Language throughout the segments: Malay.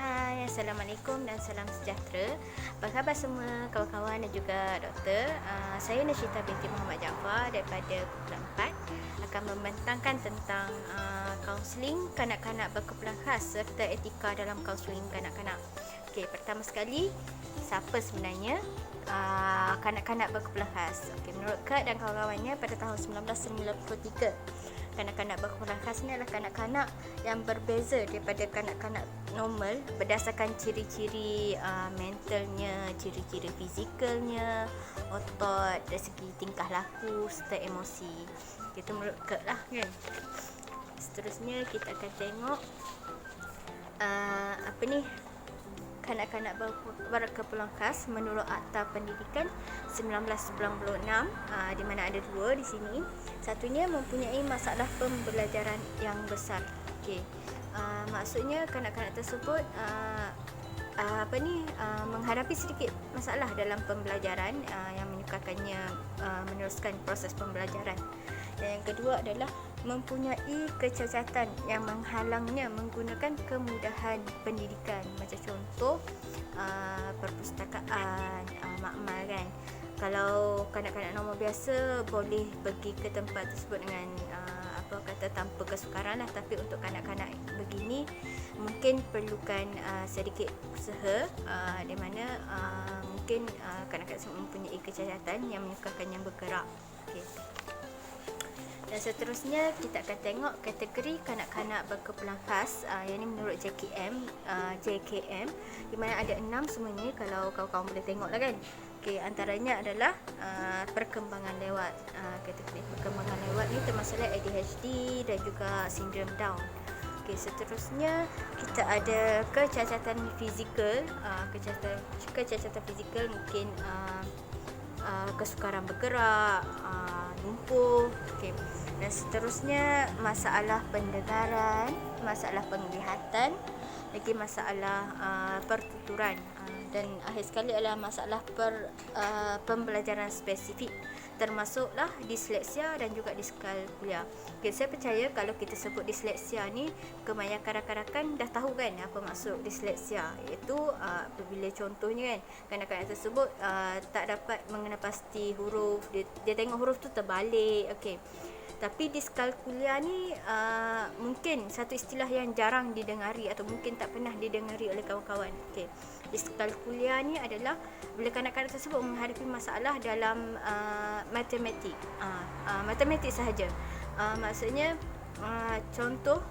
Hai, Assalamualaikum dan salam sejahtera. Apa khabar semua kawan-kawan dan juga doktor? Saya Nashita binti Muhammad Jaafar daripada Kumpulan 4 akan membentangkan tentang kaunseling kanak-kanak berkeperluan khas serta etika dalam kaunseling kanak-kanak. Okey, pertama sekali, siapa sebenarnya kanak-kanak berkeperluan khas? Okey, menurut Kurt dan kawan-kawannya pada tahun 1993, kanak-kanak berkeperluan khas ni adalah kanak-kanak yang berbeza daripada kanak-kanak normal berdasarkan ciri-ciri mentalnya, ciri-ciri fizikalnya, otot, dari segi tingkah laku serta emosi. Itu menurut Kurt lah kan. Seterusnya kita akan tengok kanak-kanak berkeperluan khas menurut Akta Pendidikan 1996, di mana ada dua di sini. Satunya mempunyai masalah pembelajaran yang besar. Okey. Maksudnya kanak-kanak tersebut menghadapi sedikit masalah dalam pembelajaran yang menyukarkannya meneruskan proses pembelajaran. Dan yang kedua adalah mempunyai kecacatan yang menghalangnya menggunakan kemudahan pendidikan, macam contoh perpustakaan, makmal kan. Kalau kanak-kanak normal biasa boleh pergi ke tempat tersebut dengan tanpa kesukaran lah, tapi untuk kanak-kanak begini mungkin perlukan sedikit usaha, di mana mungkin kanak-kanak mempunyai kecacatan yang menyukarkan yang bergerak. Okay. Dan seterusnya kita akan tengok kategori kanak-kanak berkeperluan khas, yang ini menurut JKM, di mana ada 6 semuanya kalau kawan-kawan boleh tengok lah kan. Okey, antaranya adalah perkembangan lewat. Kategori perkembangan lewat ni termasuklah ADHD dan juga sindrom Down. Okey, seterusnya kita ada kecacatan fizikal. Kecacatan fizikal mungkin kesukaran bergerak, lumpuh. Okey. Dan seterusnya masalah pendengaran, masalah penglihatan, lagi masalah pertuturan, dan akhir sekali adalah masalah pembelajaran spesifik, termasuklah disleksia dan juga diskalkulia. Okay, saya percaya kalau kita sebut disleksia ni, kebanyakan rakan-rakan dah tahu kan apa maksud disleksia, iaitu apabila contohnya kan kanak-kanak tersebut tak dapat mengenal pasti huruf, dia tengok huruf tu terbalik. Okey. Tapi diskalkulia ni mungkin satu istilah yang jarang didengari atau mungkin tak pernah didengari oleh kawan-kawan. Okey. Diskalkulia ni adalah bila kanak-kanak tersebut menghadapi masalah dalam matematik. Matematik sahaja. Maksudnya contoh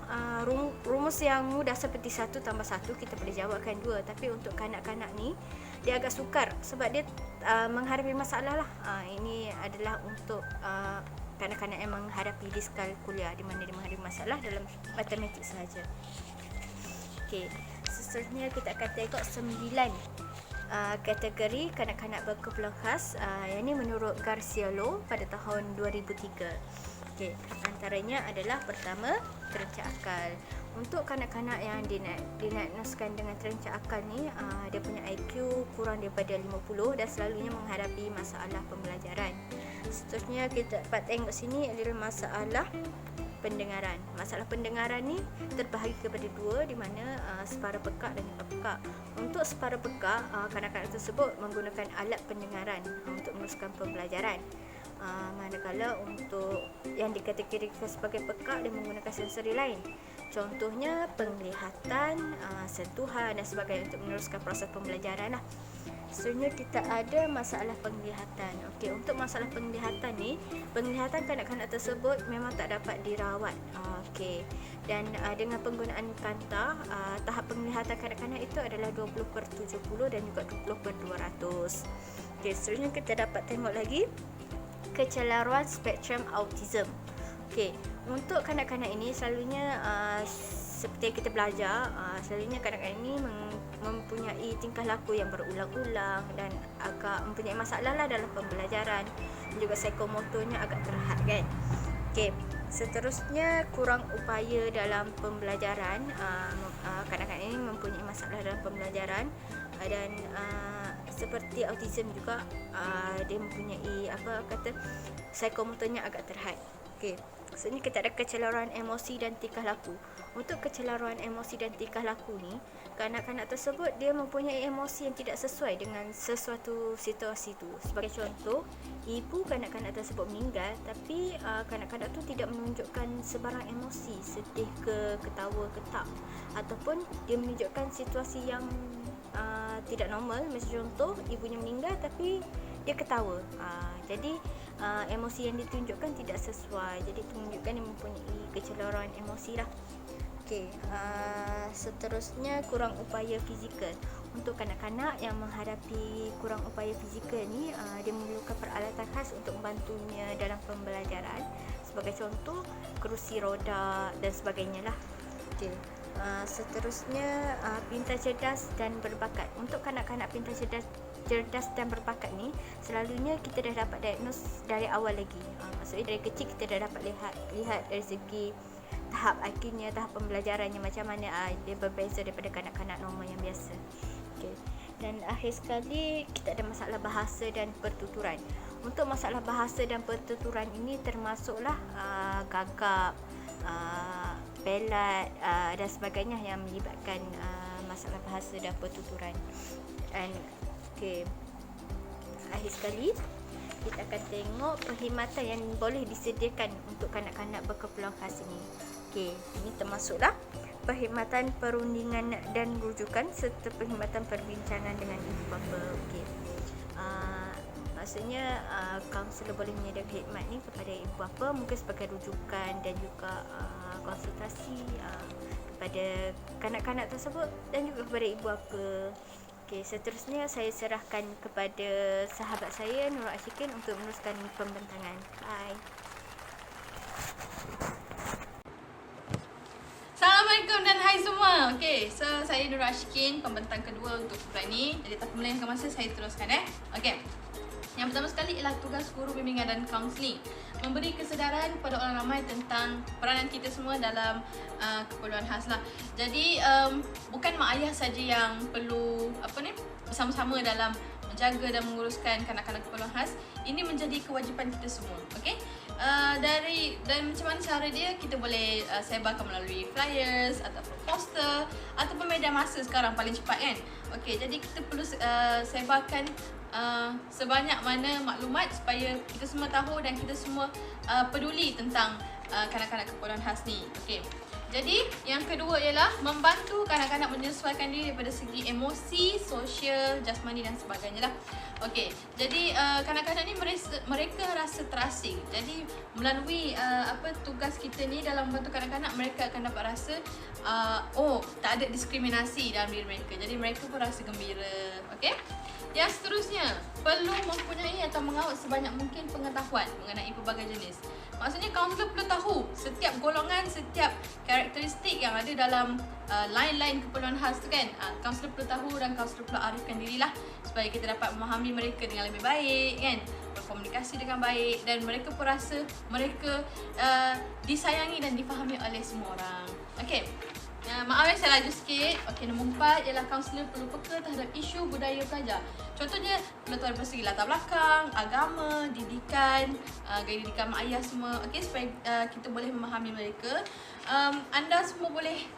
rumus yang mudah seperti 1 tambah 1 kita boleh jawabkan 2, tapi untuk kanak-kanak ni dia agak sukar sebab dia menghadapi masalah lah. Ini adalah untuk kanak-kanak yang menghadapi diskalkulia, di mana dia menghadapi masalah dalam matematik sahaja. Okey, seterusnya kita akan tengok 9 kategori kanak-kanak berkeperluan khas. Yang ini menurut Garciolo pada tahun 2003. Okey, antaranya adalah pertama, terancang akal. Untuk kanak-kanak yang didiagnoskan dengan terancang akal ni, dia punya IQ kurang daripada 50 dan selalunya menghadapi masalah pembelajaran. Seterusnya kita dapat tengok sini adalah masalah pendengaran. Masalah pendengaran ni terbahagi kepada dua, di mana separa pekak dan lupa pekak. Untuk separa pekak, kanak-kanak tersebut menggunakan alat pendengaran untuk meneruskan pembelajaran. Manakala untuk yang dikategorikan sebagai pekak, dia menggunakan sensori lain. Contohnya penglihatan, sentuhan dan sebagainya untuk meneruskan proses pembelajaran lah. Seterusnya kita ada masalah penglihatan. Okey, untuk masalah penglihatan ni, penglihatan kanak-kanak tersebut memang tak dapat dirawat. Okey. Dan dengan penggunaan kanta, tahap penglihatan kanak-kanak itu adalah 20/70 dan juga 20/200. Okey, seterusnya kita dapat tengok lagi kecelaruan spektrum autism. Okey, untuk kanak-kanak ini selalunya seperti yang kita belajar, selalunya kanak-kanak ini mempunyai tingkah laku yang berulang-ulang dan agak mempunyai masalah lah dalam pembelajaran, dan juga psikomotornya agak terhad kan. Okey, seterusnya kurang upaya dalam pembelajaran. Kanak-kanak ini mempunyai masalah dalam pembelajaran, dan seperti autism juga, dia mempunyai psikomotornya agak terhad. Okey, seterusnya kita ada kecelaruan emosi dan tingkah laku. Untuk kecelaruan emosi dan tingkah laku ni, kanak-kanak tersebut dia mempunyai emosi yang tidak sesuai dengan sesuatu situasi tu. Sebagai contoh, ibu kanak-kanak tersebut meninggal, tapi kanak-kanak tu tidak menunjukkan sebarang emosi, sedih ke, ketawa ke, tak, ataupun dia menunjukkan situasi yang tidak normal. Macam contoh, ibunya meninggal tapi dia ketawa. Jadi emosi yang ditunjukkan tidak sesuai. Jadi itu menunjukkan dia mempunyai kecelaruan emosi lah. Okey, seterusnya kurang upaya fizikal. Untuk kanak-kanak yang menghadapi kurang upaya fizikal ni, dia memerlukan peralatan khas untuk membantunya dalam pembelajaran. Sebagai contoh, kerusi roda dan sebagainya lah. Okey. Seterusnya pintar cerdas dan berbakat. Untuk kanak-kanak pintar cerdas dan berbakat ni, selalunya kita dah dapat diagnose dari awal lagi. Maksudnya dari kecil kita dah dapat lihat dari segi tahap IQ-nya, tahap pembelajarannya macam mana. Dia berbeza daripada kanak-kanak normal yang biasa. Okay. Dan akhir sekali, kita ada masalah bahasa dan pertuturan. Untuk masalah bahasa dan pertuturan ini termasuklah gagap, pelat dan sebagainya yang melibatkan masalah bahasa dan pertuturan. Dan okay, akhir sekali kita akan tengok perkhidmatan yang boleh disediakan untuk kanak-kanak berkeperluan khas ini. Okey, ini termasuklah perkhidmatan perundingan dan rujukan serta perkhidmatan perbincangan dengan ibu bapa. Okey. Maksudnya kaunselor boleh menyediakan khidmat ni kepada ibu bapa, mungkin sebagai rujukan dan juga konsultasi kepada kanak-kanak tersebut dan juga kepada ibu bapa. Okey, seterusnya saya serahkan kepada sahabat saya Nurul Ashikin untuk meneruskan pembentangan. Bye. Assalamualaikum dan hai semua. Okey, so saya Nurul Ashikin, pembentang kedua untuk bulan ni. Jadi tanpa melengahkan masa, saya teruskan Okey. Yang pertama sekali ialah tugas guru bimbingan dan kaunseling. Memberi kesedaran kepada orang ramai tentang peranan kita semua dalam keperluan khas lah. Jadi bukan mak ayah saja yang perlu bersama-sama dalam menjaga dan menguruskan kanak-kanak keperluan khas. Ini menjadi kewajipan kita semua. Okey. Dan macam mana cara dia, kita boleh sebarkan melalui flyers ataupun poster ataupun media masa sekarang paling cepat kan. Okey, jadi kita perlu sebarkan sebanyak mana maklumat supaya kita semua tahu dan kita semua peduli tentang kanak-kanak keperluan khas ni. Okey. Jadi yang kedua ialah membantu kanak-kanak menyesuaikan diri daripada segi emosi, sosial, jasmani dan sebagainya lah. Okey. Jadi kanak-kanak ni mereka rasa terasing. Jadi melalui tugas kita ni dalam membantu kanak-kanak, mereka akan dapat rasa tak ada diskriminasi dalam diri mereka. Jadi mereka pun rasa gembira. Okey. Yang seterusnya, perlu mempunyai atau mengawal sebanyak mungkin pengetahuan mengenai pelbagai jenis. Maksudnya kaunselor perlu tahu setiap golongan, setiap karakteristik yang ada dalam line-line keperluan khas tu kan. Kaunselor perlu tahu dan kaunselor perlu arifkan dirilah supaya kita dapat memahami mereka dengan lebih baik kan, berkomunikasi dengan baik dan mereka pun rasa mereka disayangi dan difahami oleh semua orang. Okey. Maaf saya laju sikit. Okey, nombor 4 ialah kaunselor perlu peka terhadap isu budaya pelajar. Contohnya, perlu tahu dari segi latar belakang, agama, didikan, gaya didikan mak ayah semua. Okey, supaya kita boleh memahami mereka. Anda semua boleh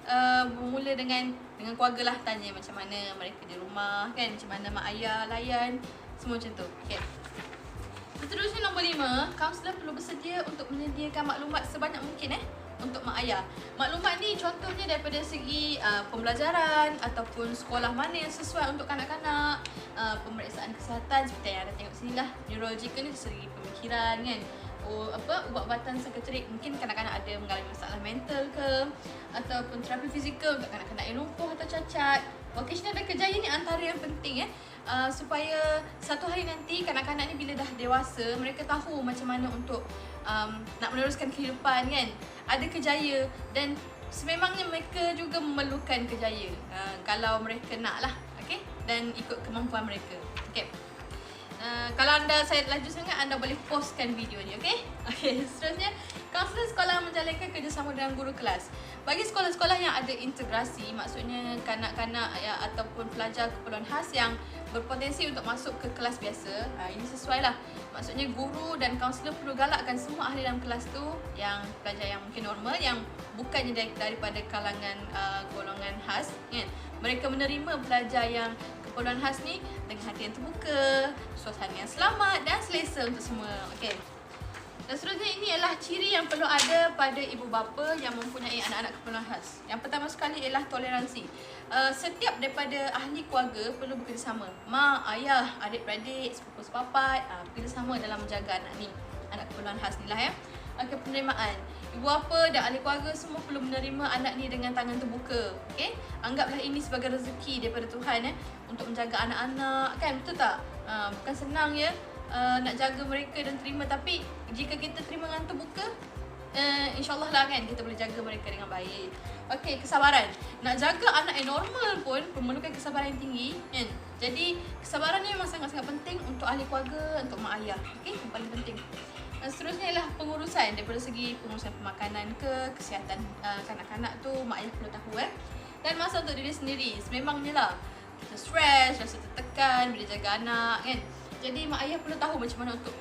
bermula dengan keluarga lah, tanya macam mana mereka di rumah kan, macam mana mak ayah layan, semua macam tu. Okey. Seterusnya nombor 5, kaunselor perlu bersedia untuk menyediakan maklumat sebanyak mungkin untuk mak ayah. Maklumat ni contohnya daripada segi pembelajaran ataupun sekolah mana yang sesuai untuk kanak-kanak, pemeriksaan kesihatan seperti yang anda tengok sini lah. Neurological ni dari segi pemikiran kan, ubat-ubatan psikiatrik, mungkin kanak-kanak ada mengalami masalah mental ke, ataupun terapi fizikal untuk kanak-kanak yang lumpuh atau cacat. Vocational dan kerjaya ni antara yang penting supaya satu hari nanti kanak-kanak ni bila dah dewasa, mereka tahu macam mana untuk nak meneruskan kehidupan kan. Ada kerjaya dan sememangnya mereka juga memerlukan kerjaya kalau mereka nak lah, okay? Dan ikut kemampuan mereka. Okay. Kalau anda saya laju sangat, anda boleh postkan video ni, okey? Okey, seterusnya, kaunselor sekolah menjalankan kerjasama dengan guru kelas. Bagi sekolah-sekolah yang ada integrasi, maksudnya kanak-kanak ya, ataupun pelajar keperluan khas yang berpotensi untuk masuk ke kelas biasa, ini sesuai lah. Maksudnya guru dan kaunselor perlu galakkan semua ahli dalam kelas tu yang pelajar yang mungkin normal, yang bukannya daripada kalangan golongan khas, kan? Mereka menerima pelajar yang keperluan khas ni dengan hati yang terbuka, suasana yang selamat dan selesa untuk semua. Okey. Dan seterusnya, ini adalah ciri yang perlu ada pada ibu bapa yang mempunyai anak-anak keperluan khas. Yang pertama sekali ialah toleransi. Setiap daripada ahli keluarga perlu bekerjasama. Mak, ayah, adik-beradik, sepupu-sepapat bekerjasama dalam menjaga anak ni, anak keperluan khas ni lah ya. Okey, penerimaan. Ibu bapa dan ahli keluarga semua perlu menerima anak ni dengan tangan terbuka. Okey? Anggaplah ini sebagai rezeki daripada Tuhan untuk menjaga anak-anak, kan? Betul tak? Bukan senang ya nak jaga mereka dan terima, tapi jika kita terima dengan terbuka, insyaAllah lah kan kita boleh jaga mereka dengan baik. Okey, kesabaran. Nak jaga anak yang normal pun memerlukan kesabaran yang tinggi, kan? Jadi kesabaran ni memang sangat-sangat penting untuk ahli keluarga, untuk mak ayah. Okey, yang paling penting. Seterusnya ialah pengurusan. Daripada segi pengurusan pemakanan ke kesihatan kanak-kanak tu, mak ayah perlu tahu Dan masa untuk diri sendiri. Sememangnya lah kita stres, rasa tertekan bila jaga anak, kan? Jadi mak ayah perlu tahu macam mana untuk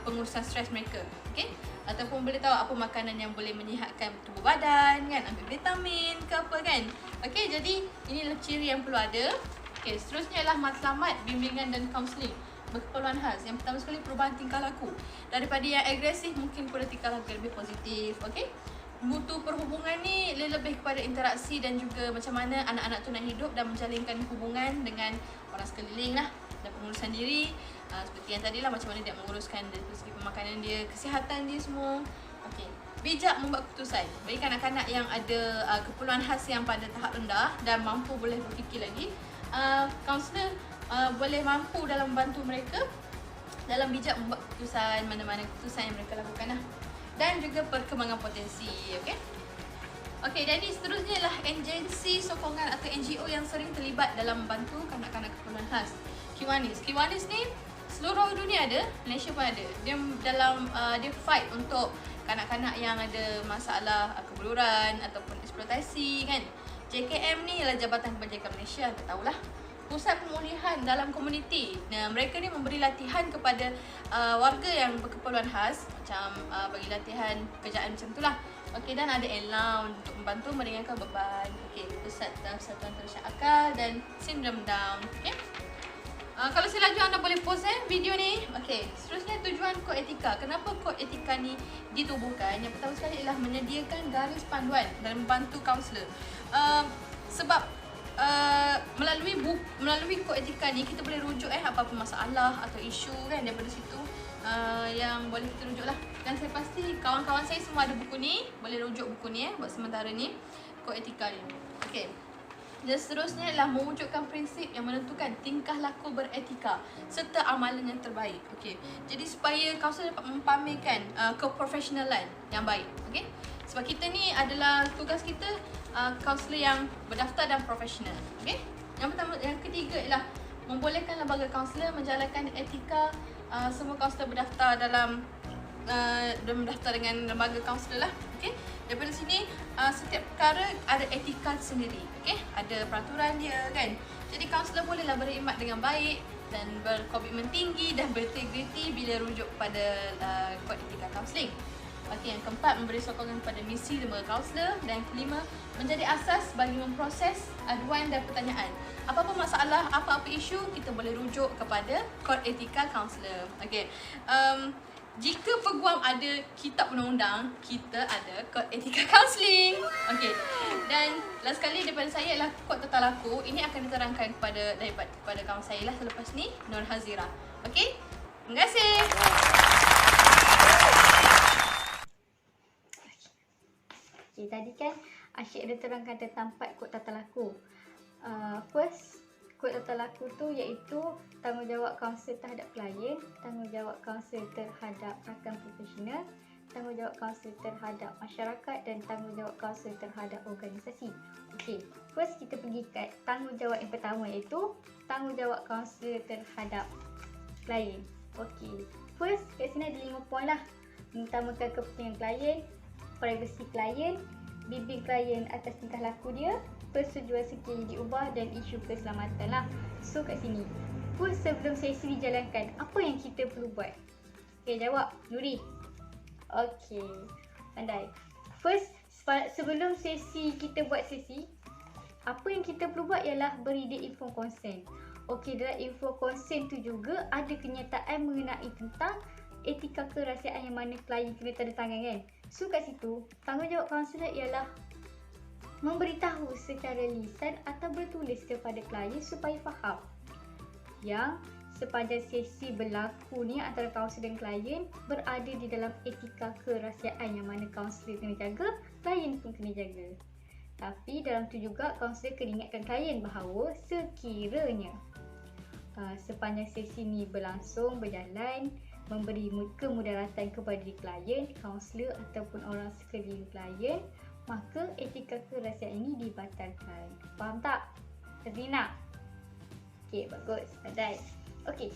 pengurusan stres mereka, okey? Ataupun boleh tahu apa makanan yang boleh menyihatkan tubuh badan, kan? Ambil vitamin ke apa, kan? Okey, jadi inilah ciri yang perlu ada. Okey, seterusnya ialah matlamat, bimbingan dan kaunseling berkeperluan khas. Yang pertama sekali, perubahan tingkah laku. Daripada yang agresif mungkin kepada tingkah laku yang lebih positif, okey? Mutu perhubungan ni lebih kepada interaksi dan juga macam mana anak-anak tu nak hidup dan menjalinkan hubungan dengan orang sekeliling lah, dan pengurusan diri. Seperti yang tadi lah, macam mana dia menguruskan dari segi pemakanan dia, kesihatan dia semua. Okey. Bijak membuat keputusan. Bagi kanak-kanak yang ada keperluan khas yang pada tahap rendah dan mampu boleh berfikir lagi, kaunselor boleh mampu dalam membantu mereka dalam bijak membuat keputusan, mana-mana keputusan yang mereka lakukan lah. Dan juga perkembangan potensi, okey? Okey, dan ini seterusnya ialah agensi sokongan atau NGO yang sering terlibat dalam membantu kanak-kanak keperluan khas. Kiwanis. Kiwanis ni seluruh dunia ada, Malaysia pun ada. Dia dalam dia fight untuk kanak-kanak yang ada masalah kebeluran ataupun eksploitasi, kan? JKM ni ialah Jabatan Kebajikan Malaysia, anda tahulah. Pusat pemulihan dalam komuniti. Nah, mereka ni memberi latihan kepada warga yang berkeperluan khas, macam bagi latihan pekerjaan macam itulah. Okey, dan ada allowance untuk membantu meringankan beban. Okey, pusat persatuan terusyak akal dan sindrom Down. Okey. Kalau saya laju, anda boleh pause video ni. Okey, seterusnya tujuan kod etika. Kenapa kod etika ni ditubuhkan? Yang pertama sekali ialah menyediakan garis panduan dan membantu kaunselor. Sebab melalui kod etika ni kita boleh rujuk apa-apa masalah atau isu, kan, daripada situ yang boleh kita rujuk lah. Dan saya pasti kawan-kawan saya semua ada buku ni, boleh rujuk buku ni buat sementara ni, kod etika ni. Okey. Dan seterusnya adalah mewujudkan prinsip yang menentukan tingkah laku beretika serta amalan yang terbaik. Okey. Jadi supaya kaunselor dapat mempamerkan keprofesionalan yang baik. Okey. Sebab kita ni adalah tugas kita kaunselor yang berdaftar dan profesional. Okey. Yang pertama, yang ketiga ialah membolehkan lembaga kaunselor menjalankan etika. Semua kaunselor berdaftar dalam mendaftar dengan lembaga kaunselor lah. Okey. Daripada sini setiap perkara ada etika sendiri. Okey. Ada peraturan dia, kan. Jadi kaunselor bolehlah berkhidmat dengan baik dan berkomitmen tinggi dan berintegriti bila rujuk pada kod etika kaunseling. Okey, yang keempat, memberi sokongan kepada misi lembaga kaunselor. Dan yang kelima, menjadi asas bagi memproses aduan dan pertanyaan. Apa-apa masalah, apa-apa isu, kita boleh rujuk kepada kod etika kaunselor. Okey. Jika peguam ada kitab undang-undang, kita ada kod etika kaunseling. Okey. Dan last sekali daripada saya ialah kod tata laku. Ini akan diterangkan kepada kawan saya lah selepas ni, Nur Hazira. Okey. Terima kasih. Okay, tadi kan Asyik ada terangkan tentang 4 kod tata laku. First, kod tata laku tu iaitu tanggungjawab kaunselor terhadap klien, tanggungjawab kaunselor terhadap rakan profesional, tanggungjawab kaunselor terhadap masyarakat dan tanggungjawab kaunselor terhadap organisasi. Okey, first kita pergi kat tanggungjawab yang pertama iaitu tanggungjawab kaunselor terhadap klien. Okey. First, kat sini ada 5 point lah. Mengutamakan kepentingan klien, privasi klien, bimbing klien atas tingkah laku dia, persetujuan sekiranya diubah dan isu keselamatan lah. So kat sini, first sebelum sesi dijalankan, apa yang kita perlu buat? Okay, jawab Nuri. Okay, pandai. First, sebelum sesi kita buat sesi, apa yang kita perlu buat ialah beri dia info consent. Okey, dalam info consent tu juga ada kenyataan mengenai tentang etika kerahsiaan yang mana klien kena tanda tangan kan. So kat situ, tanggungjawab kaunselor ialah memberitahu secara lisan atau bertulis kepada klien supaya faham yang sepanjang sesi berlaku ni antara kaunselor dan klien berada di dalam etika kerahsiaan yang mana kaunselor kena jaga, klien pun kena jaga. Tapi dalam tu juga kaunselor kena ingatkan klien bahawa sekiranya sepanjang sesi ni berjalan, memberi kemudaratan kepada klien, kaunselor ataupun orang sekeliling klien, maka etika kerahsiaan ini dibatalkan. Faham tak? Terima nak? Okey, bagus. Pandai. Okey.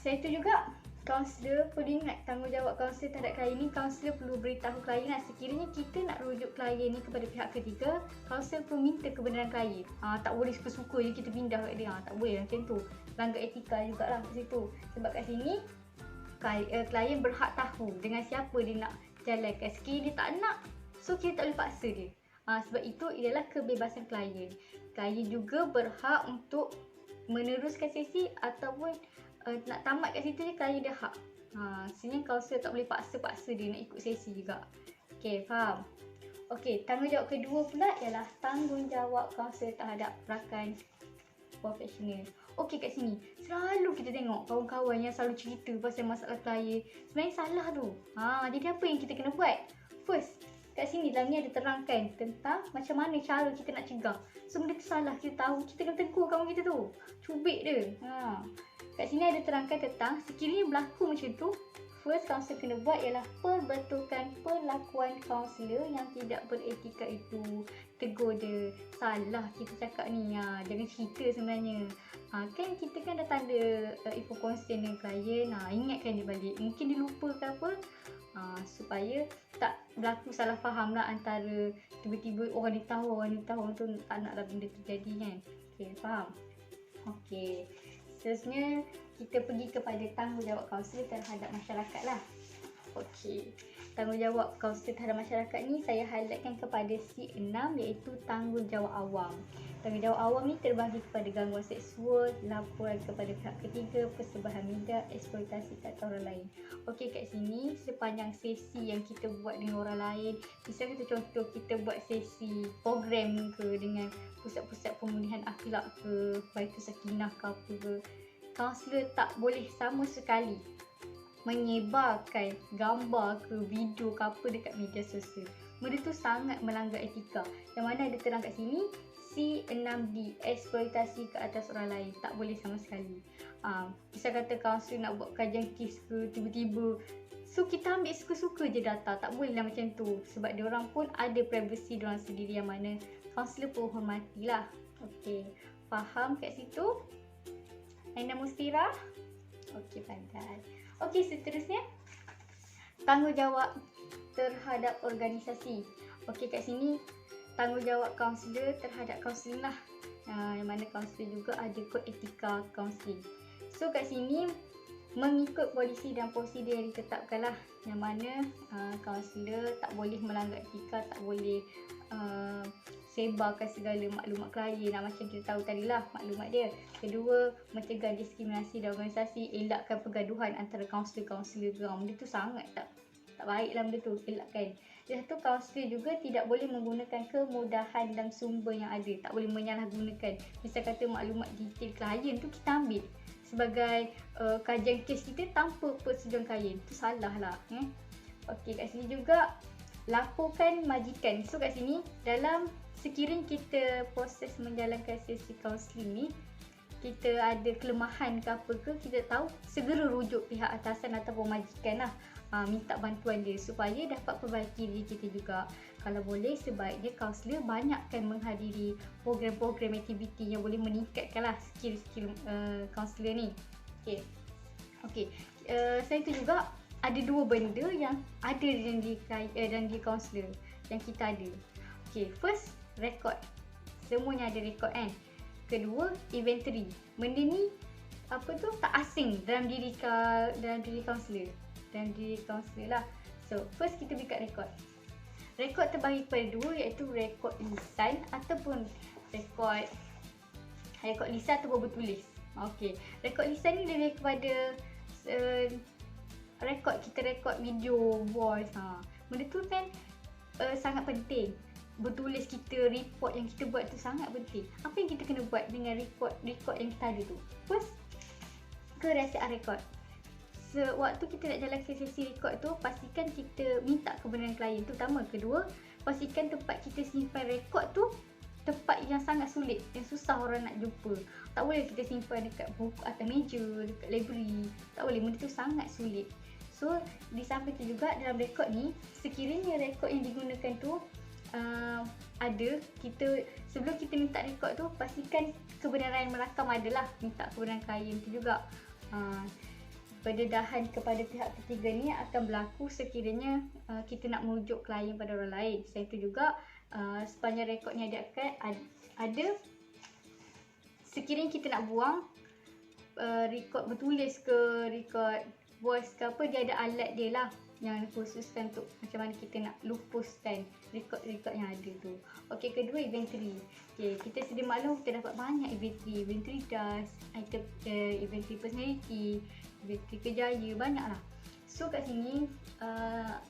Selain itu juga, kaunselor perlu ingat tanggungjawab kaunselor terhadap klien ni. Kaunselor perlu beritahu klien lah, sekiranya kita nak rujuk klien ni kepada pihak ketiga, kaunselor perlu minta kebenaran klien. Tak boleh suka-suka je kita pindah kat dia. Tak boleh macam tu. Langgar etika jugalah kat situ. Sebab kat sini, klien berhak tahu dengan siapa dia nak jalankan. Sekiranya dia tak nak, so kita tak boleh paksa dia. Sebab itu ialah kebebasan klien. Klien juga berhak untuk meneruskan sesi ataupun nak tamat kat situ je, klien dia hak. Sebenarnya kaunselor tak boleh paksa-paksa dia nak ikut sesi juga. Okey, faham? Okey, tanggungjawab kedua pula ialah tanggungjawab kaunselor terhadap rakan profesional. Okey, kat sini selalu kita tengok kawan-kawan yang selalu cerita pasal masalah klien. Sebenarnya salah tu. Jadi apa yang kita kena buat? First, kat sini dalam ni ada terangkan tentang macam mana cara kita nak cegah. So benda tu salah, kita tahu, kita kena tegur kawan kita tu. Cubit dia. Kat sini ada terangkan tentang sekiranya berlaku macam tu, first kaunselor kena buat ialah perbetulkan perlakuan kaunselor yang tidak beretika itu. Tegur dia, salah kita cakap ni, jangan cerita sebenarnya. Kan kita kan dah tanda info consent dengan klien, ingatkan dia balik. Mungkin dia lupa ke apa, supaya tak berlaku salah faham lah antara tiba-tiba orang ni tahu, orang tu tak nak lah benda terjadi kan. Okay, faham? Okay, seterusnya kita pergi kepada tanggungjawab kaunselor terhadap masyarakat lah. Okey, tanggungjawab kaunselor terhadap masyarakat ni saya highlightkan kepada C6 iaitu tanggungjawab awam. Tanggungjawab awam ni terbahagi kepada gangguan seksual, laporan kepada pihak ketiga, persebaran media, eksploitasi ke atas orang lain. Okey, kat sini sepanjang sesi yang kita buat dengan orang lain, misalnya contoh kita buat sesi program ke dengan pusat-pusat pemulihan akhlak ke, Baitul Sakinah ke apa ke, kaunselor tak boleh sama sekali menyebarkan gambar ke video ke apa dekat media sosial. Benda tu sangat melanggar etika. Yang mana ada terang kat sini, C6D, eksploitasi ke atas orang lain. Tak boleh sama sekali. Bisa kata kaunselor nak buat kajian kes ke, tiba-tiba so kita ambil suka-suka je data. Tak boleh lah macam tu. Sebab diorang pun ada privacy diorang sendiri yang mana kaunselor pun hormatilah. Okey, faham kat situ? Aina Mustira? Okey, pandai. Okey, seterusnya tanggungjawab terhadap organisasi. Okey, kat sini tanggungjawab kaunselor terhadap kaunseling lah. Yang mana kaunselor juga ada kod etika kaunseling. So kat sini mengikut polisi dan prosedur yang ditetapkan lah. Yang mana kaunselor tak boleh melanggar etika, tak boleh sebarkan segala maklumat klien macam kita tahu tadi lah maklumat dia. Kedua, mencegah diskriminasi dan organisasi, elakkan pergaduhan antara kaunselor-kaunselor geram. Benda tu sangat tak baik lah benda tu, elakkan. Lepas tu kaunselor juga tidak boleh menggunakan kemudahan dan sumber yang ada, tak boleh menyalahgunakan. Misal kata maklumat detail klien tu kita ambil sebagai kajian kes kita tanpa persetujuan klien, tu salah lah. Okey, kat sini juga laporkan majikan. So kat sini dalam sekiranya kita proses menjalankan sesi kaunseling ni, kita ada kelemahan ke apa ke, kita tahu segera rujuk pihak atasan ataupun majikan lah, minta bantuan dia supaya dapat perbaiki diri kita juga. Kalau boleh sebaiknya kaunselor banyakkan menghadiri program-program aktiviti yang boleh meningkatkan lah skill-skill kaunselor ni. Okay. Okey, selain itu juga ada dua benda yang ada dalam diri kaunselor yang kita ada. Okey, first, record. Semuanya ada record kan. Kedua, inventory. Benda ni tak asing dalam diri kaunselor. Dalam diri kaunselor lah. So, first kita buka record. Rekod terbahagi kepada dua, iaitu rekod lisan ataupun rekod lisan ataupun bertulis. Okey, rekod lisan ni lebih kepada kita rekod video, voice. Benda tu kan sangat penting. Bertulis kita, report yang kita buat tu sangat penting. Apa yang kita kena buat dengan record yang kita ada tu? First, kerahsiaan rekod. Sewaktu kita nak jalankan sesi rekod tu, pastikan kita minta kebenaran klien tu pertama. Kedua, pastikan tempat kita simpan rekod tu tempat yang sangat sulit, yang susah orang nak jumpa. Tak boleh kita simpan dekat buku atas meja, dekat library. Tak boleh, benda tu sangat sulit. So, di samping tu juga dalam rekod ni, sekiranya rekod yang digunakan tu sebelum kita minta rekod tu, pastikan kebenaran merakam adalah. Minta kebenaran klien tu juga. Pendedahan kepada pihak ketiga ni akan berlaku sekiranya kita nak merujuk klien pada orang lain. Selain itu juga sepanjang rekod ni ada sekiranya kita nak buang rekod bertulis ke rekod voice ke apa, dia ada alat dia lah yang khususkan untuk macam mana kita nak lupuskan rekod-rekod yang ada tu. Okey, kedua, inventory. Okey, kita sedia maklum kita dapat banyak inventory dust, item inventory personality, inventory kejaya, banyaklah. So kat sini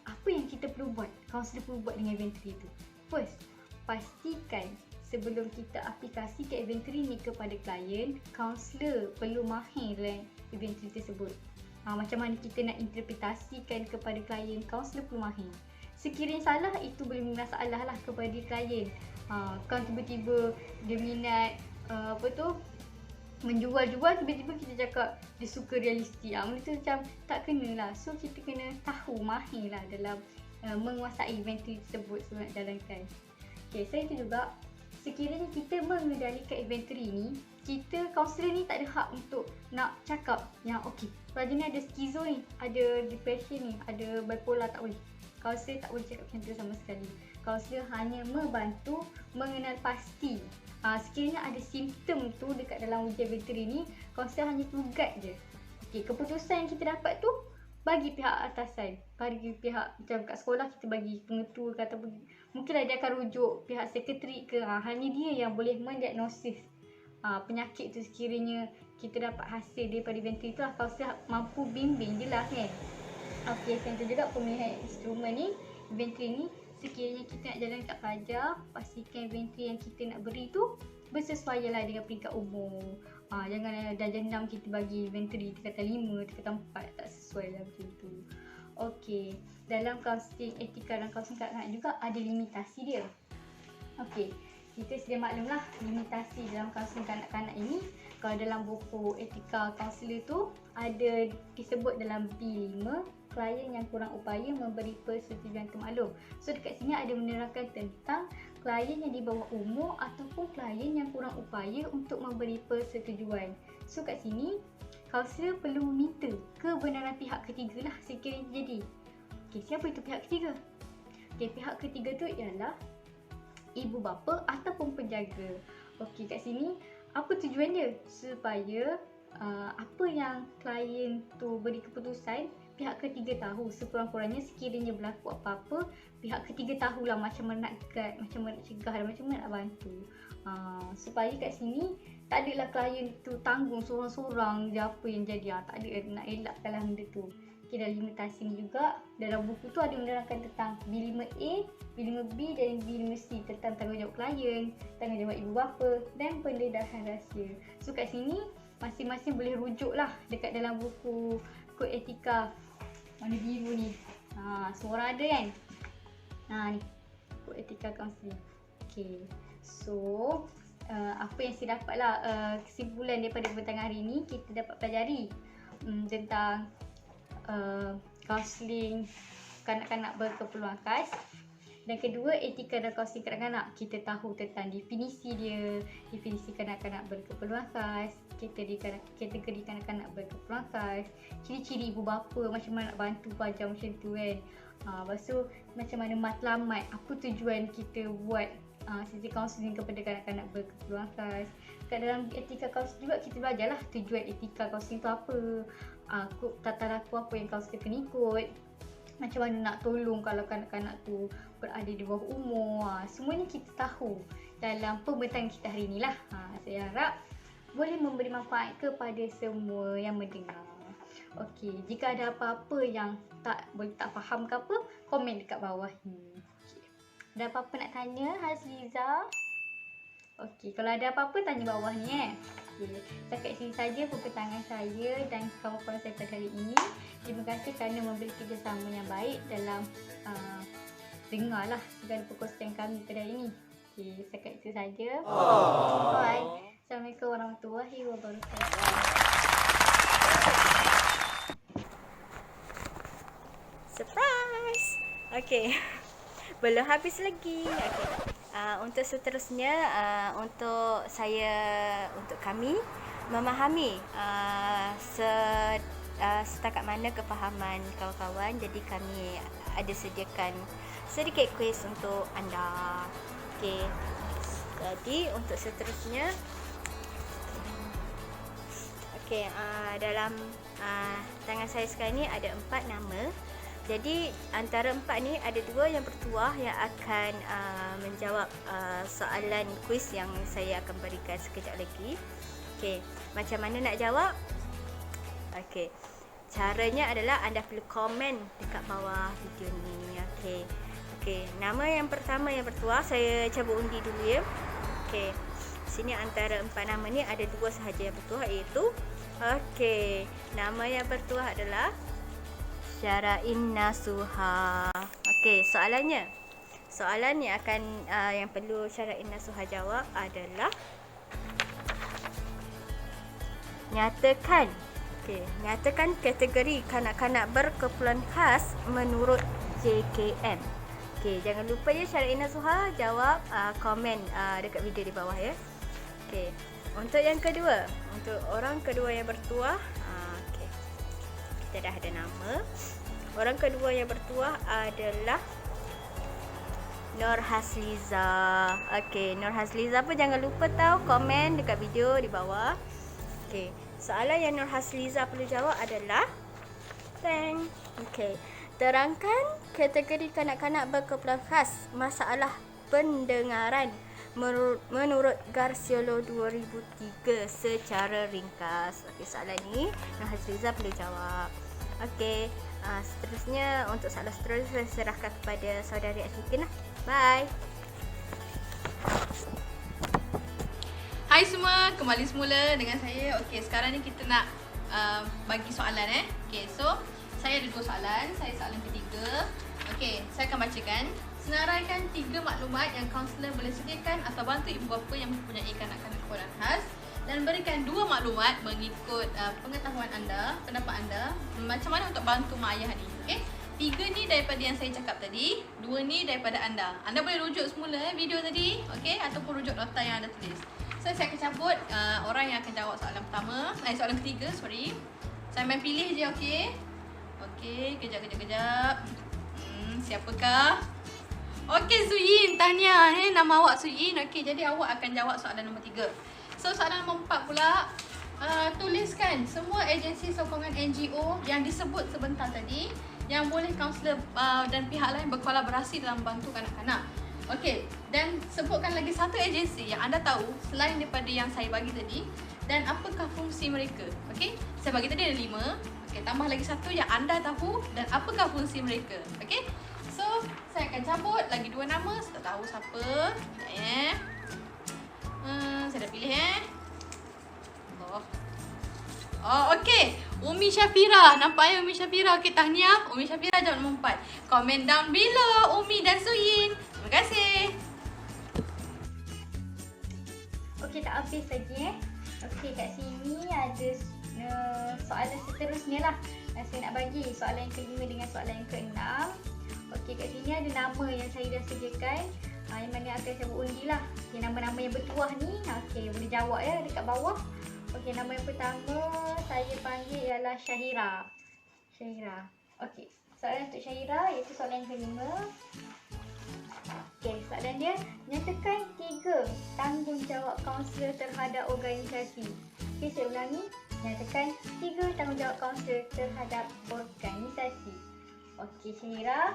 apa yang kita perlu buat, kaunselor perlu buat dengan inventory tu? First, pastikan sebelum kita aplikasikan inventory ni kepada klien, kaunselor perlu mahir dalam inventory tersebut. Macam mana kita nak interpretasikan kepada klien, kaunselor perlu mahir. Sekiranya salah, itu boleh masalah lah kepada klien. Kan tiba-tiba dia minat menjual-jual, tiba-tiba kita cakap dia suka realistik. Benda tu macam tak kena lah. So kita kena tahu, mahir lah dalam menguasai inventory tersebut sebelum nak jalankan. Okay, selain itu juga, sekiranya kita mengendalikan inventory ni, kita kaunselor ni tak ada hak untuk nak cakap yang okey, pelajar ni ada skizo ni, ada depression ni, ada bipolar, tak boleh. Kaunselor tak boleh cakap macam tu sama sekali. Kaunselor hanya membantu mengenal pasti. Sekiranya ada simptom tu dekat dalam ujian inventory ni, kaunselor hanya perlu guide je. Okey, keputusan yang kita dapat tu bagi pihak atasan, bagi pihak macam kat sekolah kita bagi pengetua ke, ataupun mungkinlah dia akan rujuk pihak sekretari ke. Hanya dia yang boleh mendiagnosis penyakit tu. Sekiranya kita dapat hasil daripada inventory tu lah, kaunselor mampu bimbing je lah kan. Okey, selain tu juga pemilihan instrumen ni, inventory ni, sekiranya kita nak jalan kat pelajar, pastikan inventory yang kita nak beri tu bersesuaian lah dengan peringkat umur. Jangan darjah 6 kita bagi inventory tingkatan 5, tingkatan 4, tak sesuai lah macam tu. Okey, dalam kaunseling etika dan kaunseling kanak-kanak juga ada limitasi dia. Okey, kita sedia maklum lah limitasi dalam kaunseling kanak-kanak ini. Kalau dalam buku etika kaunselor tu ada disebut dalam B5, klien yang kurang upaya memberi persetujuan termaklum. So dekat sini ada menerangkan tentang klien yang di bawah umur ataupun klien yang kurang upaya untuk memberi persetujuan. So kat sini kaunselor perlu meminta kebenaran pihak ketiga lah sekiranya jadi. Okey, siapa itu pihak ketiga? Okey, pihak ketiga tu ialah ibu bapa ataupun penjaga. Okey, kat sini apa tujuan dia? Supaya apa yang klien tu beri keputusan, pihak ketiga tahu. Sekurang-kurangnya sekiranya berlaku apa-apa, pihak ketiga tahulah macam mana nak guide, macam mana nak cegah dan macam mana nak bantu. Supaya kat sini tak adalah klien tu tanggung sorang-sorang je apa yang jadi. Tak ada, nak elakkanlah benda tu. Okay, dan limitasi ni juga dalam buku tu ada menerangkan tentang B5A, B5B dan B5C tentang tanggungjawab klien, tanggungjawab ibu bapa dan pendedahan rahsia. So kat sini masing-masing boleh rujuk lah dekat dalam buku kod etika warna biru ni. Semua ada kan? Ni kod etika kaunseling. Okay, so apa yang saya dapat lah kesimpulan daripada petang hari ni, kita dapat pelajari tentang kaunseling kanak-kanak berkeperluan khas. Dan kedua, etika dan kaunseling kanak-kanak. Kita tahu tentang definisi dia, definisi kanak-kanak berkeperluan khas, kategori kanak-kanak berkeperluan khas, ciri-ciri ibu bapa, macam mana nak bantu pelajar macam tu kan. Lepas tu macam mana matlamat, apa tujuan kita buat sesi kaunseling kepada kanak-kanak berkeperluan khas. Kat dalam etika kaunseling juga kita belajarlah tujuan etika kaunseling tu apa, tata laku apa yang kaunselor kena ikut, macam mana nak tolong kalau kanak-kanak tu berada di bawah umur. Semuanya kita tahu dalam pembintangan kita hari ni lah. Saya harap boleh memberi manfaat kepada semua yang mendengar. Okey, jika ada apa-apa yang tak faham ke apa, komen dekat bawah ni. Okay. Ada apa-apa nak tanya Hazliza? Okey, kalau ada apa-apa tanya bawah ni Okay. Setakat sini saja pembintangan saya dan kawan-kawan saya pada hari ini. Terima kasih kerana memberi kerjasama yang baik dalam dengarlah segala perkongsian kami pada hari ini. Okey, setakat itu saja. Bye. Assalamualaikum warahmatullahi wabarakatuh. Surprise! Okay. Belum habis lagi. Okay. Untuk seterusnya, untuk kami memahami setakat mana kefahaman kawan-kawan, jadi kami ada sediakan sedikit kuis untuk anda. Okey. Jadi untuk seterusnya, okey, dalam tangan saya sekarang ni ada 4 nama. Jadi antara 4 ni ada 2 yang bertuah yang akan menjawab soalan kuis yang saya akan berikan sekejap lagi. Okey, macam mana nak jawab? Okey. Caranya adalah anda perlu komen dekat bawah video ni. Okey, nama yang pertama yang bertuah, saya cabut undi dulu ya. Okey. Sini antara 4 nama ni ada 2 sahaja yang bertuah, iaitu nama yang bertuah adalah Syarain Nasuha. Okey, soalan yang akan yang perlu Syarain Nasuha jawab adalah nyatakan kategori kanak-kanak berkeperluan khas menurut JKM. Okey, jangan lupa ya Syarain Nasuha jawab, komen dekat video di bawah ya. Okey, untuk yang kedua, untuk orang kedua yang bertuah, kita dah ada nama. Orang kedua yang bertuah adalah Nur Hazliza. Okey, Nur Hazliza pun jangan lupa tahu komen dekat video di bawah. Okey, soalan yang Nur Hazliza perlu jawab adalah terangkan kategori kanak-kanak berkeperluan khas masalah pendengaran menurut Garciolo 2003 secara ringkas. Okey, soalan ni Nur Hazliza perlu jawab. Okey, seterusnya untuk soalan seterusnya saya serahkan kepada saudari Ashikin lah. Bye. Hai semua, kembali semula dengan saya. Okey, sekarang ni kita nak bagi soalan Okey, so saya ada 2 soalan. Soalan ketiga. Okey, saya akan bacakan. Senaraikan 3 maklumat yang kaunselor boleh sediakan atau bantu ibu bapa yang mempunyai kanak-kanak keperluan khas, dan berikan 2 maklumat mengikut pengetahuan anda, pendapat anda, macam mana untuk bantu mak ayah ni. Okey, 3 ni daripada yang saya cakap tadi, 2 ni daripada anda. Anda boleh rujuk semula video tadi, okey, ataupun rujuk nota yang anda tulis. So saya akan cabut orang yang akan jawab soalan pertama, soalan ketiga, sorry. Saya main pilih je, okey. Okey, kejap. Siapakah? Okey, Suyin, tahniah nama awak Suyin. Okey, jadi awak akan jawab soalan nombor 3. So soalan nombor 4 pula, tuliskan semua agensi sokongan NGO yang disebut sebentar tadi yang boleh kaunselor dan pihak lain berkolaborasi dalam bantu kanak-kanak. Okey, dan sebutkan lagi satu agensi yang anda tahu selain daripada yang saya bagi tadi, dan apakah fungsi mereka. Okey, saya bagi tadi ada 5. Okey, tambah lagi satu yang anda tahu dan apakah fungsi mereka. Okey, so saya akan cabut lagi 2 nama. Saya tak tahu siapa. Sekejap saya dah pilih okey, Umi Syafira. Nampaknya Umi Syafira. Okey, tahniah Umi Syafira jawab nombor 4. Comment down below Umi dan Suyin. Terima kasih. Okey, tak habis lagi Okey, kat sini ada soalan seterusnya lah yang saya nak bagi. Soalan yang kelima dengan soalan yang keenam. Okey, kat sini ada nama yang saya dah sediakan. Yang mana akan saya buat undi lah. Okey, nama-nama yang bertuah ni. Okey, boleh jawab ya dekat bawah. Okey, nama yang pertama saya panggil ialah Syahira. Syahira. Okey, soalan untuk Syahira iaitu soalan yang kelima. Okey, soalan dia, nyatakan 3 tanggungjawab kaunselor terhadap organisasi. Okey, saya ulangi. Nyatakan 3 tanggungjawab kaunselor terhadap organisasi. Okey, Syahira,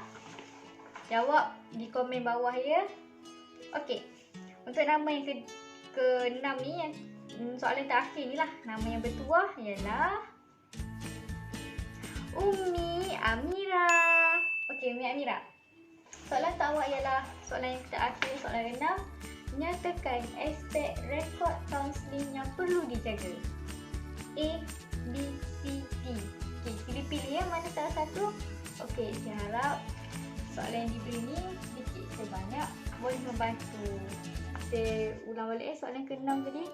jawab di komen bawah ya. Okey, untuk nama yang ke-6 ni, yang soalan terakhir ni lah. Nama yang bertuah ialah Umi Amira. Okey, Umi Amira. Soalan untuk awak ialah soalan yang terakhir, soalan ke-6. Nyatakan aspek rekod kaunseling yang perlu dijaga. A, B, C, D. Okey, sila pilih ya mana salah satu. Okey, saya harap soalan yang diberi ni sedikit sebanyak boleh membantu. Saya ulang balik soalan ke-6 tadi.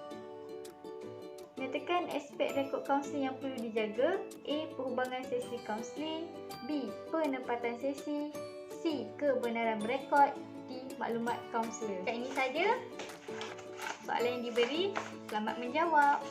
Nyatakan aspek rekod kaunseling yang perlu dijaga. A, perhubungan sesi kaunseling. B, penempatan sesi. C, kebenaran berekod. D, maklumat kaunselor. Kat ini saja soalan yang diberi. Selamat menjawab.